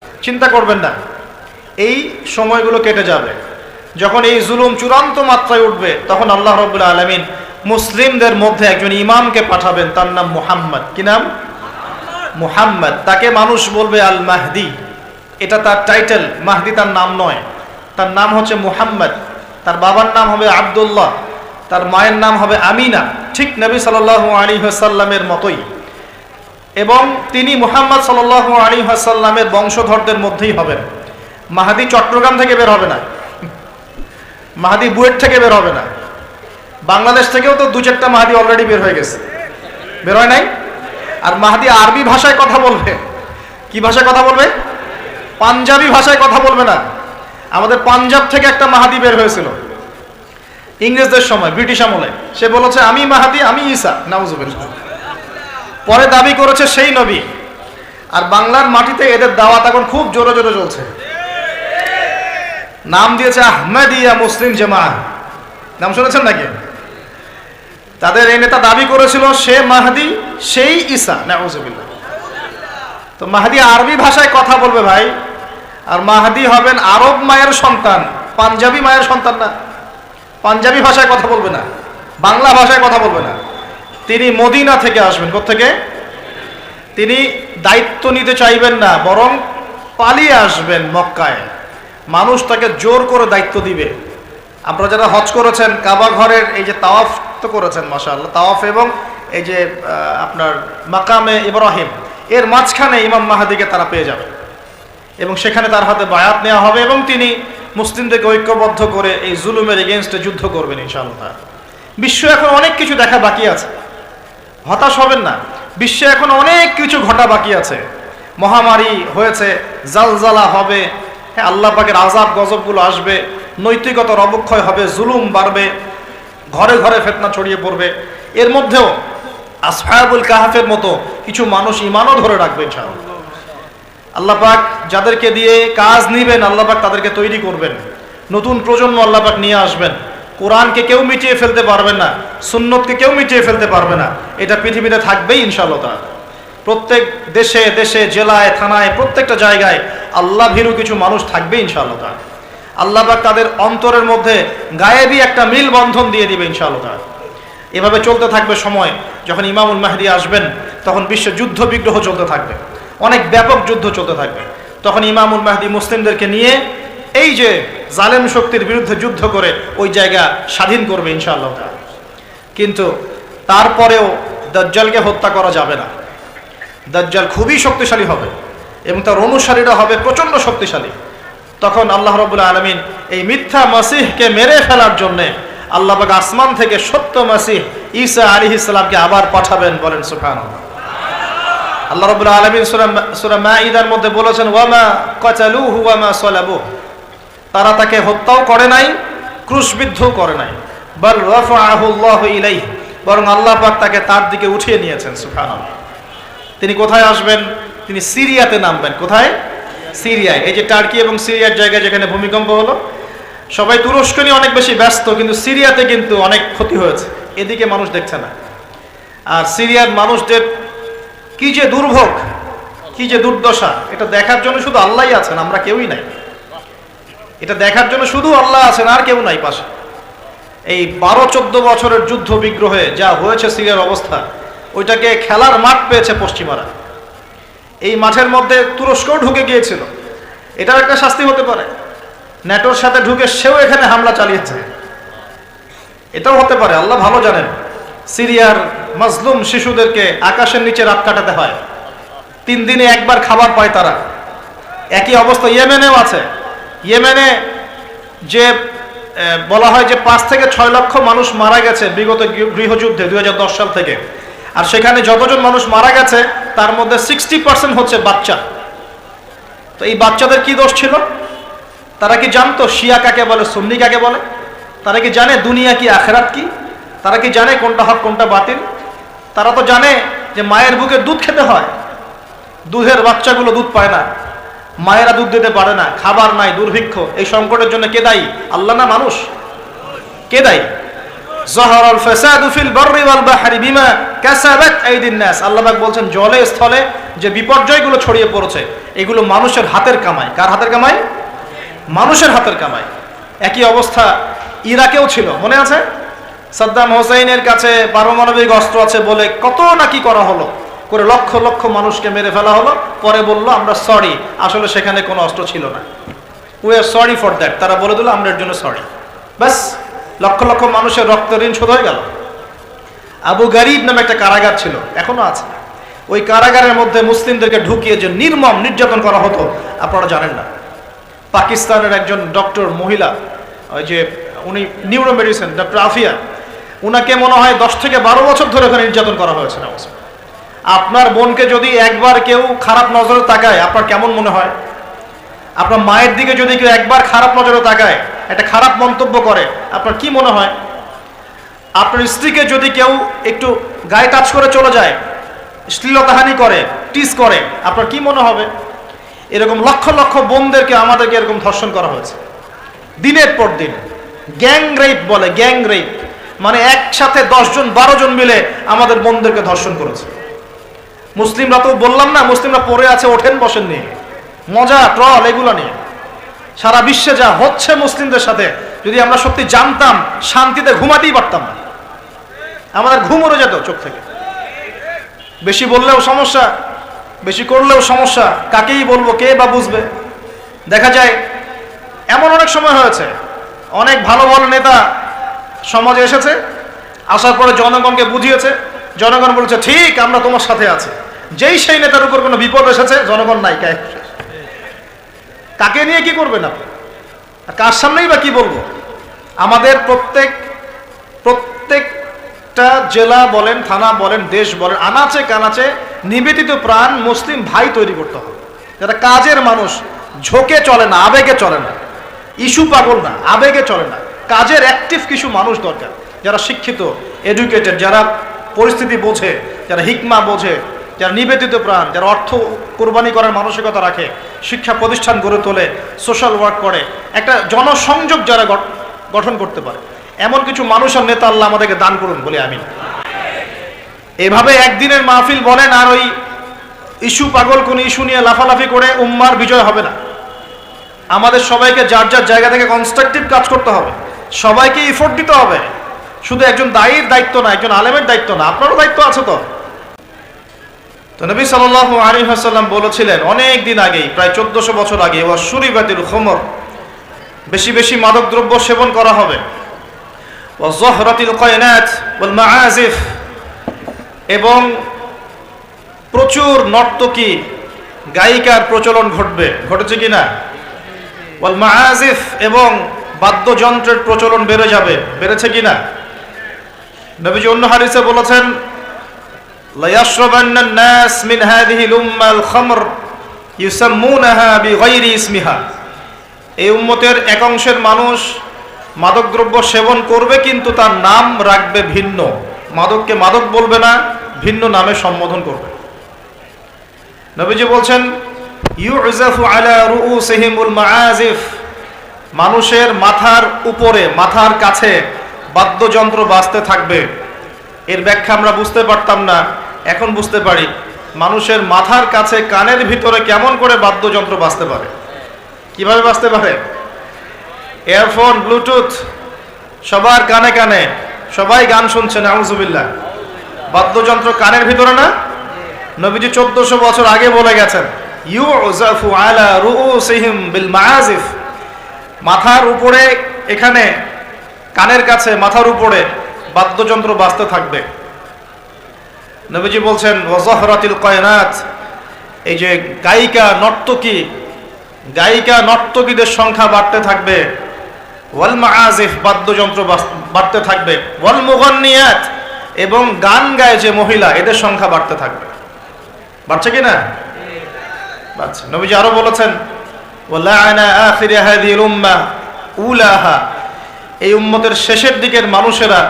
চিন্তা করবেন না, এই সময়গুলো কেটে যাবে। যখন এই জুলুম চূড়ান্ত মাত্রায় উঠবে তখন আল্লাহ রাব্বুল আলামিন মুসলিমদের মধ্যে একজন ইমামকে পাঠাবেন, তার নাম মুহাম্মদ। কি নাম? মুহাম্মদ। তাকে মানুষ বলবে আল মাহদি, এটা তার টাইটেল। মাহদি তার নাম নয়, তার নাম হচ্ছে মুহাম্মদ। তার বাবার নাম হবে আব্দুল্লাহ, তার মায়ের নাম হবে আমিনা, ঠিক নবী সাল্লাল্লাহু আলাইহি ওয়াসাল্লামের মতোই। এবং তিনি মুহাম্মদ সাল্লাল্লাহু আলাইহি ওয়াসাল্লামের বংশধরদের মধ্যেই হবেন। মাহদি চট্টগ্রাম থেকে বের হবে না, মাহদি বুয়েট থেকে বের হবে না। বাংলাদেশ থেকেও তো দু চারটা মাহদি অলরেডি বের হয়ে গেছে, বের হয় নাই? আর মাহদি আরবি ভাষায় কথা বলবে। কি ভাষায় কথা বলবে? পাঞ্জাবি ভাষায় কথা বলবে না। আমাদের পাঞ্জাব থেকে একটা মাহদি বের হয়েছিল ইংরেজদের সময়, ব্রিটিশ আমলে। সে বলেছে আমি মাহদি, আমি ঈসা, নাউজুবিল্লাহ। পরে দাবি করেছে সেই নবী। আর বাংলার মাটিতে এদের দাওয়াত এখন খুব জোরে জোরে চলছে। নাম দিয়েছে আহমদিয়া মুসলিম জামাত, নাম শুনেছেন নাকি? তাদের এই নেতা দাবি করেছিল সে মাহদি, সেই ঈসা, নাউজুবিল্লাহ। তো মাহদি আরবি ভাষায় কথা বলবে ভাই, আর মাহদি হবেন আরব মায়ের সন্তান, পাঞ্জাবি মায়ের সন্তান না। পাঞ্জাবি ভাষায় কথা বলবে না, বাংলা ভাষায় কথা বলবে না। তিনি মদিনা থেকে আসবেন। কোত্থেকে? তিনি দায়িত্ব নিতে চাইবেন না, বরং পালিয়ে আসবেন মক্কায়। মানুষ তাকে জোর করে দায়িত্ব দিবে। আপনারা যারা হজ করেছেন, কাবা ঘরের এই যে তাওয়াফ তো করেছেন মাশাআল্লাহ, তাওয়াফ এবং এই যে আপনার মাকামে ইব্রাহিম, এর মাঝখানে ইমাম মাহদিকে তারা পেয়ে যাবে এবং সেখানে তার হাতে বায়াত নেওয়া হবে এবং তিনি মুসলিমদেরকে ঐক্যবদ্ধ করে এই জুলুমের এগেইনস্টে যুদ্ধ করবেন ইনশাআল্লাহ। বিশ্ব এখন অনেক কিছু দেখা বাকি আছে, হতাশ হবেন না। বিশ্বে এখন অনেক কিছু ঘটা বাকি আছে। মহামারী হয়েছে, জালজালা হবে, হ্যাঁ, আল্লাহ পাকের আযাব গজবগুলো আসবে, নৈতিকতার অবক্ষয় হবে, জুলুম বাড়বে, ঘরে ঘরে ফিতনা ছড়িয়ে পড়বে। এর মধ্যেও আসহাবুল কাহাফের মতো কিছু মানুষ ঈমানও ধরে রাখবে ইনশাআল্লাহ। আল্লাহ পাক যাদেরকে দিয়ে কাজ নিবেন, আল্লাহ পাক তাদেরকে তৈরি করবেন। নতুন প্রজন্ম আল্লাহ পাক নিয়ে আসবেন। কোরআনকে কেউ মিটিয়ে ফেলতে পারবে না, সুন্নতকে কেউ মিটিয়ে ফেলতে পারবে না। এটা পৃথিবীতে থাকবেই ইনশাআল্লাহ তাআলা। প্রত্যেক দেশে দেশে, জেলায়, থানায়, প্রত্যেকটা জায়গায় আল্লাহ ভীরু কিছু মানুষ থাকবে ইনশাআল্লাহ তাআলা। আল্লাহ পাক তাদের অন্তরের মধ্যে গায়েবী একটা মিল বন্ধন দিয়ে দিবে ইনশাআল্লাহ তাআলা। এভাবে চলতে থাকবে সময়। যখন ইমামুল মাহদি আসবেন তখন বিশ্ব যুদ্ধ বিগ্রহ চলতে থাকবে, অনেক ব্যাপক যুদ্ধ চলতে থাকবে। তখন ইমামুল মাহদি মুসলিমদেরকে নিয়ে এই যে জালেম শক্তির বিরুদ্ধে যুদ্ধ করে ওই জায়গা স্বাধীন করবে ইনশাআল্লাহ তাআলা। কিন্তু তারপরেও দাজ্জালকে হত্যা করা যাবে না। দাজ্জাল খুবই শক্তিশালী হবে এবং তার অনুসারীরা হবে প্রচণ্ড শক্তিশালী। তখন আল্লাহ রাব্বুল আলামিন এই মিথ্যা মাসিহকে মেরে ফেলার জন্যে আল্লাহ পাক আসমান থেকে সত্য মাসিহ ঈসা আলাইহিস সালামকে আবার পাঠাবেন। বলেন সুবহানাল্লাহ। আল্লাহ রাব্বুল আলামিন সূরা মাঈদার মধ্যে বলেছেন, ওয়ামা কাতালুহু ওয়ামা সালাবুহু, তারা তাকে হত্যাও করে নাই, ক্রুশবিদ্ধও করে নাই। বাল রাফাআহু আল্লাহু ইলাইহি, বরং আল্লাহ পাক তাকে তার দিকে উঠিয়ে নিয়েছেন। সুবহানাল্লাহ। তিনি কোথায় আসবেন? তিনি সিরিয়াতে নামবেন। কোথায়? সিরিয়ায়। এই যে টার্কি এবং সিরিয়ার জায়গায় যেখানে ভূমিকম্প হলো, সবাই তুরস্ক নিয়ে অনেক বেশি ব্যস্ত, কিন্তু সিরিয়াতে কিন্তু অনেক ক্ষতি হয়েছে, এদিকে মানুষ দেখছে না। আর সিরিয়ার মানুষদের কি যে দুর্ভোগ, কি যে দুর্দশা, এটা দেখার জন্য শুধু আল্লাহই আছেন, আমরা কেউই নাই। এটা দেখার জন্য শুধু আল্লাহ আছেন, আর কেউ নাই পাশে। এই 12-14 বছরের যুদ্ধ বিগ্রহে যা হয়েছে সিরিয়ার অবস্থা, ওইটাকে খেলার মাঠ পেয়েছে পশ্চিমারা। এই মাঠের মধ্যে তুরস্কও ঢুকে গিয়েছিল, এটাও একটা শাস্তি হতে পারে। ন্যাটোর সাথে ঢুকে সেও এখানে হামলা চালিয়েছে, এটাও হতে পারে, আল্লাহ ভালো জানেন। সিরিয়ার মাজলুম শিশুদেরকে আকাশের নিচে রাত কাটাতে হয়, 3 দিনে একবার খাবার পায় তারা। একই অবস্থা ইয়েমেনেও আছে। ইয়েমেনে যে বলা হয় যে 5 থেকে 6 লক্ষ মানুষ মারা গেছে বিগত গৃহযুদ্ধে 2010 সাল থেকে। আর সেখানে যতজন মানুষ মারা গেছে তার মধ্যে 60% হচ্ছে বাচ্চা। তো এই বাচ্চাদের কি দোষ ছিল? তারা কি জানতো শিয়া কাকে বলে, সুন্নি কাকে বলে? তারা কি জানে দুনিয়া কি, আখেরাত কি? তারা কি জানে কোনটা হক কোনটা বাতিল? তারা তো জানে যে মায়ের বুকে দুধ খেতে হয়, দুধের বাচ্চাগুলো দুধ পায় না, মায়েরা দুধ দিতে পারে না, খাবার নাই, দুর্ভিক্ষ। এই সংকটের জন্য কে দায়ী? আল্লাহ না মানুষ? কে দায়ী? যাহারাল ফাসাদু ফিল বাররি ওয়াল বাহরি বিমা কাসাবাত আইদিন নাস। আল্লাহ পাক বলছেন জলে স্থলে যে বিপর্যয়গুলো ছড়িয়ে পড়েছে এগুলো মানুষের হাতের কামাই। কার হাতের কামাই? মানুষের হাতের কামাই। একই অবস্থা ইরাকেও ছিল, মনে আছে? সাদ্দাম হোসেনের কাছে পারমাণবিক অস্ত্র আছে বলে কত নাকি করা হলো, করে লক্ষ লক্ষ মানুষকে মেরে ফেলা হলো। পরে বললো আমরা সরি, আসলে সেখানে কোনো অস্ত্র ছিল না। We are sorry for that. তারা বলে দিল আমরা এর জন্য সরি। ব্যাস, লক্ষ লক্ষ মানুষের রক্ত ঋণ শোধ হয়ে গেল। আবু গারিব নামে একটা কারাগার ছিল, এখনো আছে। ওই কারাগারের মধ্যে মুসলিমদেরকে ঢুকিয়ে যে নির্মম নির্যাতন করা হতো আপনারা জানেন না। পাকিস্তানের একজন ডক্টর মহিলা, ওই যে উনি নিউরো মেডিসিন ডক্টর আফিয়া, উনাকে মনে হয় 10 থেকে 12 বছর ধরে ওখানে নির্যাতন করা হয়েছে। আপনার বোনকে যদি একবার কেউ খারাপ নজরে তাকায় আপনার কেমন মনে হয়? আপনার মায়ের দিকে যদি কেউ একবার খারাপ নজরে তাকায়, একটা খারাপ মন্তব্য করে, আপনার কি মনে হয়? আপনার স্ত্রীকে যদি কেউ একটু গায়ে টাচ করে চলে যায়, শ্লীলতাহানি করে, টিস করে, আপনার কি মনে হবে? এরকম লক্ষ লক্ষ বোনদেরকে আমাদেরকে এরকম ধর্ষণ করা হয়েছে দিনের পর দিন। গ্যাং রেপ বলে, গ্যাং রেপ মানে একসাথে 10 জন 12 জন মিলে আমাদের বোনদেরকে ধর্ষণ করেছে। মুসলিমরা তো বললাম না, মুসলিমরা পড়ে আছে ওঠেন বসেন নিয়ে, মজা ট্রল এগুলো নিয়ে। সারা বিশ্বে যা হচ্ছে মুসলিমদের সাথে, যদি আমরা সত্যি জানতাম শান্তিতে ঘুমাতেই পারতাম না, আমাদের ঘুম উড়ে যেত চোখ থেকে। বেশি বললেও সমস্যা, বেশি করলেও সমস্যা, কাকেই বলবো, কে বা বুঝবে? দেখা যায় এমন অনেক সময় হয়েছে, অনেক ভালো ভালো নেতা সমাজে এসেছে, আসার পরে জনগণকে বুঝিয়েছে, জনগণ বলেছে ঠিক আমরা তোমার সাথে আছি। যেই সেই নেতার উপর কোনো বিপদ এসেছে, জনগণ নাই, কাকে নিয়ে কি করবেন আপনি? কার সামনেই বা কি বলবো? আমাদের প্রত্যেকটা জেলা বলেন, থানা বলেন, দেশ বলেন, আনাচে কানাচে নিবেদিত প্রাণ মুসলিম ভাই তৈরি করতে হবে, যারা কাজের মানুষ, ঝোঁকে চলে না, আবেগে চলে না, ইস্যু পাগল না, আবেগে চলে না, কাজের অ্যাক্টিভ কিছু মানুষ দরকার, যারা শিক্ষিত, এডুকেটেড, যারা পরিস্থিতি বোঝে, যারা হিকমা বোঝে, যারা নিবেদিত প্রাণ, যারা অর্থ কোরবানি করার মানসিকতা রাখে, শিক্ষা প্রতিষ্ঠান গড়ে তোলে, সোশ্যাল ওয়ার্ক করে, একটা জনসংযোগ যারা গঠন করতে পারে, এমন কিছু মানুষের নেতা আল্লাহ আমাদেরকে দান করুন বলে আমিন। এভাবে একদিনের মাহফিল বলেন আর ওই ইস্যু পাগল কোন ইস্যু নিয়ে লাফালাফি করে উম্মার বিজয় হবে না। আমাদের সবাইকে যার যার জায়গা থেকে কনস্ট্রাকটিভ কাজ করতে হবে, সবাইকে এফোর্ট দিতে হবে। শুধু একজন দায়ীর দায়িত্ব না, একজন আলেমের দায়িত্ব না, আপনারও দায়িত্ব আছে। তো নবী সাল্লাল্লাহু আলাইহি ওয়াসাল্লাম বলেছিলেন অনেক দিন আগেই, প্রায় 1400 বছর আগে, ওয়া শুরিবাতিল খুমর, বেশি বেশি মাদকদ্রব্য সেবন করা হবে, ওয়া যহরাতিল কায়নাত ওয়াল মাআজিফ, এবং প্রচুর নর্তকী গায়িকার প্রচলন ঘটবে। ঘটেছে কিনা? ওয়াল মাআজিফ, এবং বাদ্যযন্ত্রের প্রচলন বেড়ে যাবে। বেড়েছে কিনা? নবীজি অন্য হাদিসে বলেছেন লা ইয়াশরাবান্না আন-নাস মিন হাযিহিল উম্মাল খামর ইউসাম্মুনাহা বিগাইরি ইসমিহা। এই উম্মতের এক অংশের মানুষ মাদকদ্রব্য সেবন করবে, কিন্তু তার নাম রাখবে ভিন্ন। মাদককে মাদক বলবে না, ভিন্ন নামে সম্বোধন করবে। নবীজি বলছেন ইউজাফু আলা রুউসিহিমুল মাআজিফ, মানুষের মাথার উপরে, মাথার কাছে বাদ্যযন্ত্র বাজতে থাকবে। এর ব্যাখ্যা আমরা বুঝতে পারতাম না, এখন বুঝতে পারি। মানুষের মাথার কাছে, কানের ভিতরে কেমন করে বাদ্যযন্ত্র বাজতে পারে, কিভাবে বাজতে পারে? ইয়ারফোন, ব্লুটুথ, সবার কানে কানে, সবাই গান শুনছে, নাউজুবিল্লাহ। বাদ্যযন্ত্র কানের ভিতরে না? নবীজি 1400 বছর আগে বলে গেছেন ইউজাফু আলা রুউসিহিম বিল মাআজিফ, মাথার উপরে, এখানে কানের কাছে, মাথার উপরে বাদ্যযন্ত্র বাজতে থাকবে। নবীজি বলছেন ওয়া যহরাতিল কায়নাত, এই যে গায়িকা নর্তকীদের সংখ্যা বাড়তে থাকবে। ওয়াল মাআজিফ, বাদ্যযন্ত্র বাড়তে থাকবে। ওয়াল মুগান্নিয়াত, এবং গান গায় যে মহিলা, এদের সংখ্যা বাড়তে থাকবে। বাড়ছে কিনা? বাড়ছে। নবীজি আরো বলেছেন ওয়ালাআনা আখির হাযিহিল উম্মাহ উলাহা, এই উম্মতের শেষের দিকের মানুষেরা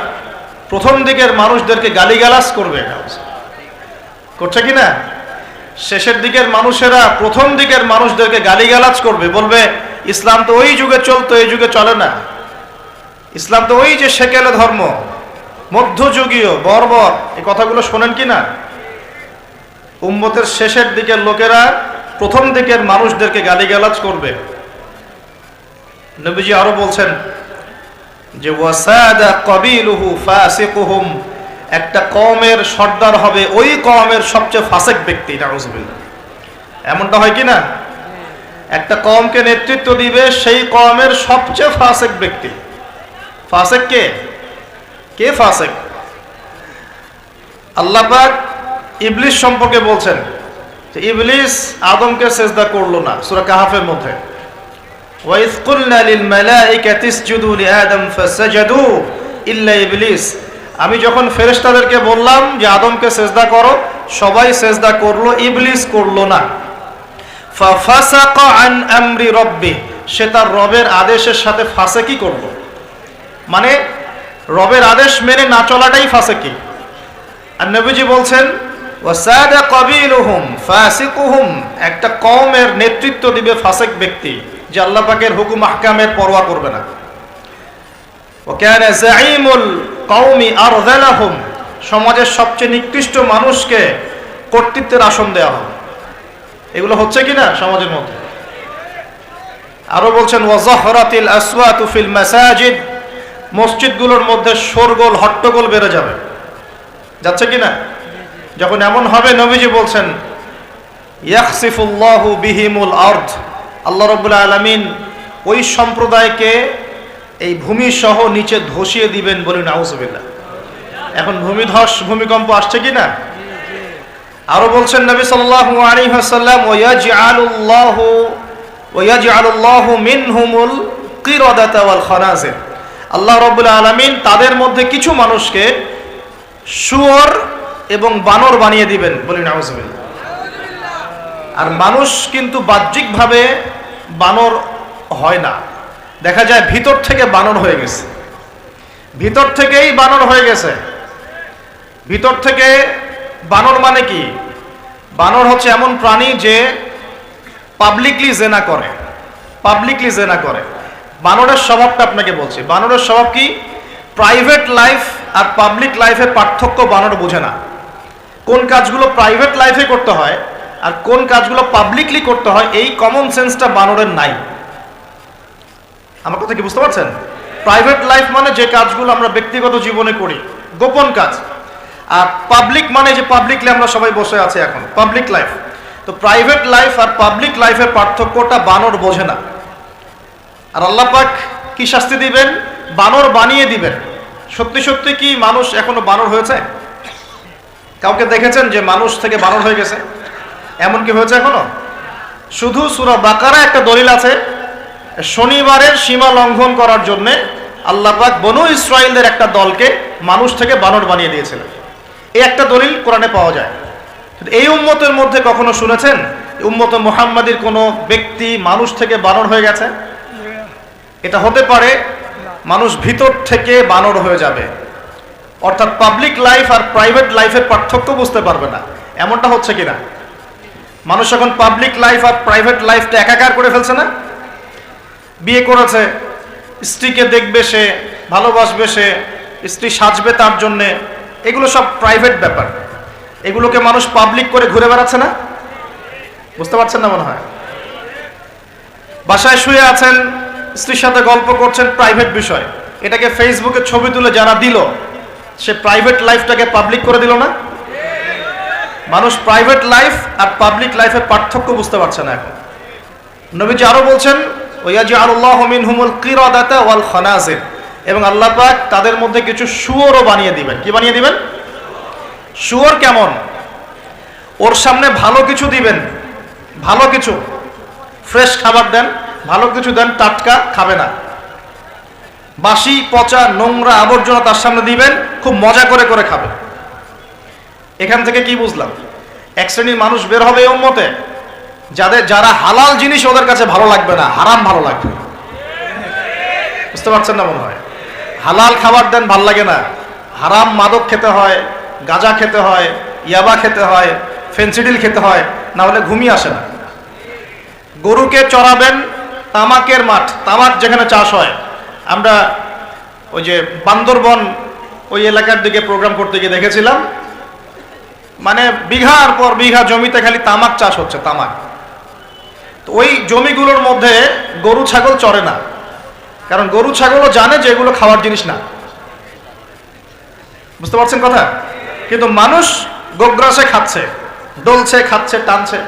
প্রথম দিকের মানুষদেরকে গালিগালাজ করবে। করছে কিনা? শেষের দিকের মানুষেরা প্রথম দিকের মানুষদেরকে গালিগালাজ করবে, বলবে ইসলাম তো ওই যুগে চলতো, এই যুগে চলে না। ইসলাম তো ওই যে সেকেলে ধর্ম, মধ্যযুগীয় বর্বর, এই কথাগুলো শোনেন কি না? উম্মতের শেষের দিকের লোকেরা প্রথম দিকের মানুষদেরকে গালিগালাজ করবে। নবীজি আরো বলছেন যে ওয়াসাদা কবিলুহু ফাসিকুহুম, একটা কওমের সর্দার হবে ওই কওমের সবচেয়ে ফাসিক ব্যক্তি। নাউযুবিল্লাহ। এমনটা হয় কি না? একটা কওমকে নেতৃত্ব দিবে সেই কওমের সবচেয়ে ফাসিক ব্যক্তি। ফাসিক কে? কে ফাসিক? আল্লাহ পাক ইবলিস সম্পর্কে বলছেন যে ইবলিস আদমকে সিজদা করলো না, সূরা কাহাফের মধ্যে। ওয়াইয কুলনা লিল মালাইকাতি ইসজুদু লিআদম ফাসাজাদু ইল্লা ইবলিস, আমি যখন ফেরেশতাদেরকে বললাম যে আদমকে সিজদা করো, সবাই সিজদা করলো, ইবলিস করলো না। ফাফাসাকা আন আমরি রাব্বি, সে তার রবের আদেশের সাথে ফাসিকি করলো। মানে রবের আদেশ মেনে না চলাটাই ফাসিকি। আর নবীজি বলছেন ওয়াসাদা কবিলুহুম ফাসিকুহুম, একটা কওমের নেতৃত্ব দিবে ফাসিক ব্যক্তি, যে আল্লাহ পাকের হুকুম আহকামের পরোয়া করবে না। ওয়াকানা যাঈমুল কওমি আরযালাহুম, সমাজের সবচেয়ে নিকৃষ্ট মানুষকে কর্তৃত্বের আসন দেওয়া হবে। এগুলো হচ্ছে কি না সমাজের মধ্যে? আরো বলছেন ওয়াজাহরাতিল আসওয়াতু ফিল মাসাজিদ, মসজিদগুলোর মধ্যে শোরগোল হট্টগোল বেড়ে যাবে। যাচ্ছে কি না? যখন এমন হবে নবীজি বলছেন ইয়াখসিফুল্লাহু বিহিমুল আরদ, আল্লাহ রাব্বুল আলামিন ওই সম্প্রদায়কে এই ভূমি সহ নিচে ধসিয়ে দিবেন। বলি নাউযুবিল্লাহ। এখন ভূমিধস ভূমিকম্প আসছে কি না? আরো বলছেন নবী সাল্লাল্লাহু আলাইহি ওয়াসাল্লাম ওয়ায়াজআলুল্লাহু মিনহুমুল কিরাদাতা ওয়াল খানাজির, আল্লাহ রাব্বুল আলামিন তাদের মধ্যে কিছু মানুষকে শুয়োর এবং বানর বানিয়ে দিবেন। বলি নাউযুবিল্লাহ। আর মানুষ কিন্তু বাহ্যিকভাবে বানর হয় না, দেখা যায় ভিতর থেকে বানর হয়ে গেছে। ভিতর থেকেই বানর হয়ে গেছে। ভিতর থেকে বানর মানে কি? বানর হচ্ছে এমন প্রাণী যে পাবলিকলি জেনা করে। পাবলিকলি জেনা করে। বানরের স্বভাবটা আপনাকে বলছি। বানরের স্বভাব কি? প্রাইভেট লাইফ আর পাবলিক লাইফের পার্থক্য বানর বোঝে না। কোন কাজগুলো প্রাইভেট লাইফে করতে হয় আর কোন কাজগুলো পাবলিকলি করতে হয়, এই কমন সেন্সটা বানরের নাই। আমার কথা কি বুঝতে পারছেন? প্রাইভেট লাইফ মানে যে কাজগুলো আমরা ব্যক্তিগত জীবনে করি, গোপন কাজ। আর পাবলিক মানে যে পাবলিকলি আমরা সবাই বসে আছি এখন, পাবলিক লাইফ। তো প্রাইভেট লাইফ আর পাবলিক লাইফের পার্থক্যটা বানর বোঝে না। আর আল্লাহ পাক কি শাস্তি দিবেন? বানর বানিয়ে দিবেন। সত্যি সত্যি কি মানুষ এখনো বানর হয়েছে? কাউকে দেখেছেন যে মানুষ থেকে বানর হয়ে গেছে? এমন কি হয়েছে এখনো? শুধু সূরা বাকারা একটা দলিল আছে, শনিবারের সীমা লঙ্ঘন করার জন্য আল্লাহ পাক বনু ইসরাইলদের একটা দলকে মানুষ থেকে বানর বানিয়ে দিয়েছিলেন। এই একটা দলিল কোরআনে পাওয়া যায়। কিন্তু এই উম্মতের মধ্যে কখনো শুনেছেন উম্মত মুহাম্মাদির কোনো ব্যক্তি মানুষ থেকে বানর হয়ে গেছে? এটা হতে পারে মানুষ ভিতর থেকে বানর হয়ে যাবে, অর্থাৎ পাবলিক লাইফ আর প্রাইভেট লাইফের পার্থক্য বুঝতে পারবে না। এমনটা হচ্ছে কিনা? মানুষ এখন পাবলিক লাইফ আর প্রাইভেট লাইফটা একাকার করে ফেলছে না? বিয়ে করেছে, স্ত্রীকে দেখবে সে, ভালোবাসবে সে, স্ত্রী সাজবে তার জন্যে, এগুলো সব প্রাইভেট ব্যাপার। এগুলোকে মানুষ পাবলিক করে ঘুরে বেড়াচ্ছে না? বুঝতে পারছেন না মনে হয়? বাসায় শুয়ে আছেন, স্ত্রীর সাথে গল্প করছেন, প্রাইভেট বিষয়। এটাকে ফেসবুকে ছবি তুলে যারা দিল, সে প্রাইভেট লাইফটাকে পাবলিক করে দিল না? মানুষ প্রাইভেট লাইফ আর পাবলিক লাইফের পার্থক্য বুঝতে পারছে না এখন। নবীজি আরো বলছেন ওয়ায়াজআলুল্লাহু মিনহুমুল কিরাদাতা ওয়াল খানাজির, এবং আল্লাহ পাক তাদের মধ্যে কিছু শুয়োরও বানিয়ে দিবেন। কি বানিয়ে দিবেন? শুয়োর কেমন? ওর সামনে ভালো কিছু দিবেন, ভালো কিছু, ফ্রেশ খাবার দেন, ভালো কিছু দেন, টাটকা খাবে না। বাসি পচা নোংরা আবর্জনা তার সামনে দিবেন, খুব মজা করে করে খাবে। এখান থেকে কি বুঝলাম? এক শ্রেণীর মানুষ বের হবে এই উম্মতে, যারা হালাল জিনিস ওদের কাছে ভালো লাগবে না, হারাম ভালো লাগবে। বুঝতে পারছেন না মনে হয়? হালাল খাবার দেন, ভাল লাগে না। হারাম মাদক খেতে হয়, গাঁজা খেতে হয়, ইয়াবা খেতে হয়, ফেন্সিডিল খেতে হয়, না হলে ঘুমিয়ে আসে না। গরুকে চড়াবেন তামাকের মাঠ, তামাক যেখানে চাষ হয়। আমরা ওই যে বান্দরবন ওই এলাকার দিকে প্রোগ্রাম করতে গিয়ে দেখেছিলাম, মানে বিঘার পর বিঘা জমিতে খালি তামাক চাষ হচ্ছে, তামাক। তো ওই জমিগুলোর মধ্যে গরু ছাগল চড়ে না, কারণ গরু ছাগলও জানে যে এগুলো খাওয়ার জিনিস না। বুঝতে পারছেন কথা? কিন্তু মানুষ গোগ্রাসে খাচ্ছে, ডলছে, খাচ্ছে, টানছে।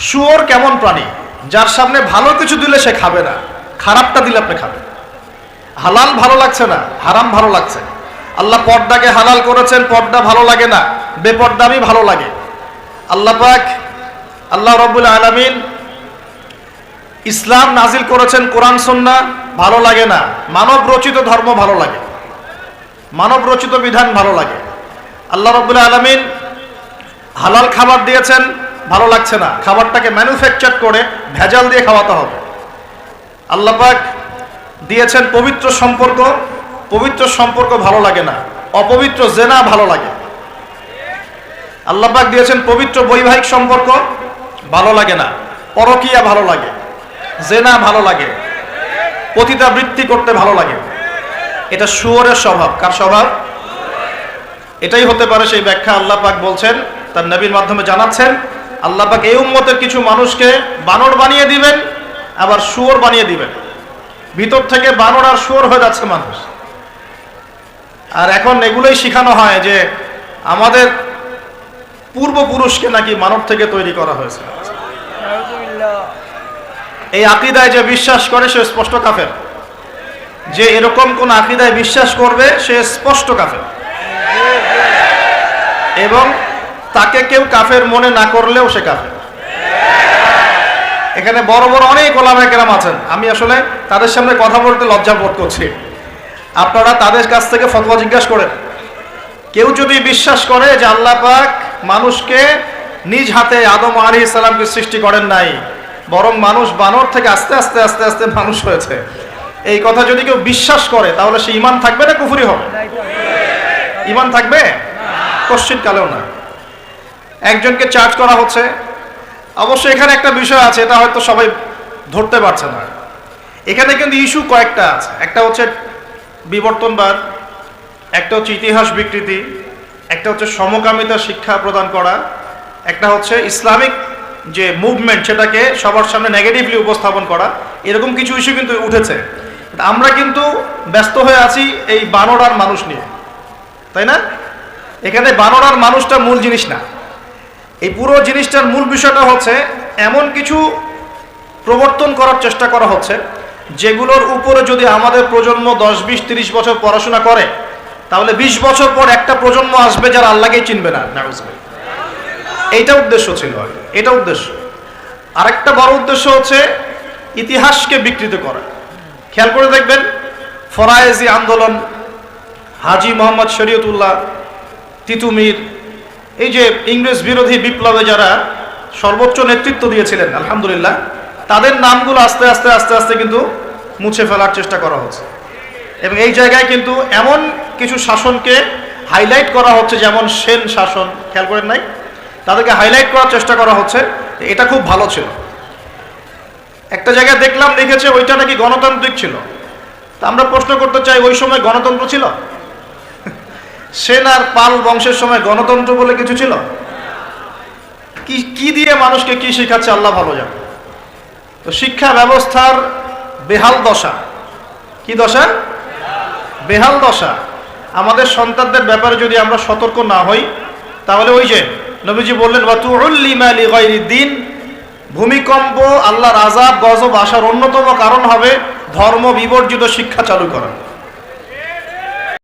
শুয়োর কেমন প্রাণী? যার সামনে ভালো কিছু দিলে সে খাবে না, খারাপটা দিলে আপনি খাবেন। হালাল ভালো লাগছে না, হারাম ভালো লাগছে। আল্লাহ পর্দাকে হালাল করেছেন, পর্দা ভালো লাগে না, বেপর্দামি ভালো লাগে। আল্লাহ পাক, আল্লাহ রাব্বুল আলামিন ইসলাম নাজিল করেছেন, কোরআন সুন্নাহ ভালো লাগে না, মানব রচিত ধর্ম ভালো লাগে, মানব রচিত বিধান ভালো লাগে। আল্লাহ রাব্বুল আলামিন হালাল খাবার দিয়েছেন, ভালো লাগছে না, খাবারটাকে ম্যানুফ্যাকচার করে ভেজাল দিয়ে খাওয়াতে হবে। আল্লাহ পাক দিয়েছেন পবিত্র সম্পর্ক, পবিত্র সম্পর্ক ভালো লাগে না, অপবিত্র জেনা ভালো লাগে। আল্লাহ পাক দিয়েছেন পবিত্র বৈবাহিক সম্পর্ক, ভালো লাগে না, পরকীয়া ভালো লাগে, জেনা ভালো লাগে, পতিতাবৃত্তি করতে ভালো লাগে। এটা শুয়োরের স্বভাব। কার স্বভাব? এটাই হতে পারে সেই ব্যাখ্যা আল্লাহ পাক বলছেন, তার নবীর মাধ্যমে জানাচ্ছেন, আল্লাহ পাক এই উম্মতের কিছু মানুষকে বানর বানিয়ে দিবেন, আবার শুয়োর বানিয়ে দিবেন। ভিতর থেকে বানর আর শুয়োর হয়ে যাচ্ছে মানুষ। আর এখন এগুলোই শিখানো হয় যে আমাদের পূর্বপুরুষকে নাকি মানব থেকে তৈরি করা হয়েছে। এই আকীদায় যে বিশ্বাস করে সে স্পষ্ট কাফের। যে এরকম কোন আকীদায় বিশ্বাস করবে সে স্পষ্ট কাফের, এবং তাকে কেউ কাফের মনে না করলেও সে কাফের। এখানে বড় বড় অনেক ওলামায়ে কেরাম আছেন, আমি আসলে তাদের সামনে কথা বলতে লজ্জা বোধ করছি। আপনারা তাদের কাছ থেকে ফতোয়া জিজ্ঞাসা করেন। কেউ যদি বিশ্বাস করে যে আল্লাহ পাক মানুষকে নিজ হাতে আদম আলাইহিস সালামকে সৃষ্টি করেন নাই, বরং মানুষ বানর থেকে আস্তে আস্তে আস্তে আস্তে মানুষ হয়েছে, এই কথা যদি কেউ বিশ্বাস করে তাহলে সে ঈমান থাকবে না কুফরি হবে? ঈমান থাকবে? কশ্চিৎ কালেও না। একজনকে চার্জ করা হচ্ছে। অবশ্যই এখানে একটা বিষয় আছে, এটা হয়তো সবাই ধরতে পারছে না। এখানে কিন্তু ইস্যু কয়েকটা আছে। একটা হচ্ছে বিবর্তনবাদ, একটা হচ্ছে ইতিহাস বিকৃতি, একটা হচ্ছে সমকামিতা শিক্ষা প্রদান করা, একটা হচ্ছে ইসলামিক যে মুভমেন্ট সেটাকে সবার সামনে নেগেটিভলি উপস্থাপন করা। এরকম কিছু ইস্যু কিন্তু উঠেছে। আমরা কিন্তু ব্যস্ত হয়ে আছি এই বানর আর মানুষ নিয়ে, তাই না? এখানে বানর আর মানুষটা মূল জিনিস না। এই পুরো জিনিসটার মূল বিষয়টা হচ্ছে এমন কিছু প্রবর্তন করার চেষ্টা করা হচ্ছে যেগুলোর উপরে যদি আমাদের প্রজন্ম 10, 20, 30 বছর পড়াশোনা করে, তাহলে 20 বছর পর একটা প্রজন্ম আসবে যারা আল্লাহকেই চিনবে না। নাউজুবিল্লাহ। এইটা উদ্দেশ্য ছিল, এটা উদ্দেশ্য। আরেকটা বড় উদ্দেশ্য হচ্ছে ইতিহাসকে বিকৃত করা। খেয়াল করে দেখবেন, ফরায়েজি আন্দোলন, হাজী মোহাম্মদ শরীয়তুল্লাহ, তিতুমির, এই যে ইংরেজ বিরোধী বিপ্লবে যারা সর্বোচ্চ নেতৃত্ব দিয়েছিলেন, আলহামদুলিল্লাহ, তাদের নামগুলো আস্তে আস্তে আস্তে আস্তে কিন্তু মুছে ফেলার চেষ্টা করা হচ্ছে। এবং এই জায়গায় কিন্তু এমন কিছু শাসনকে হাইলাইট করা হচ্ছে, যেমন সেন শাসন, খেয়াল করেন নাই? তাদেরকে হাইলাইট করার চেষ্টা করা হচ্ছে, এটা খুব ভালো ছিল। একটা জায়গায় দেখলাম, লিখেছে ওইটা নাকি গণতান্ত্রিক ছিল। তা আমরা প্রশ্ন করতে চাই, ওই সময় গণতন্ত্র ছিল? সেন আর পাল বংশের সময় গণতন্ত্র বলে কিছু ছিল? কি দিয়ে মানুষকে কি শেখাচ্ছে আল্লাহ ভালো জানে। তো শিক্ষা ব্যবস্থার বেহাল দশা। কি দশা? বেহাল দশা। আমাদের সন্তানদের ব্যাপারে যদি আমরা সতর্ক না হই, তাহলে ওই যে নবীজি বললেন, ওয়াতুউল্লিমা লিগাইরিদ্দিন, ভূমিকম্প, আল্লাহর আযাব, গজব আসার অন্যতম কারণ হবে ধর্ম বিবর্জিত শিক্ষা চালু করা।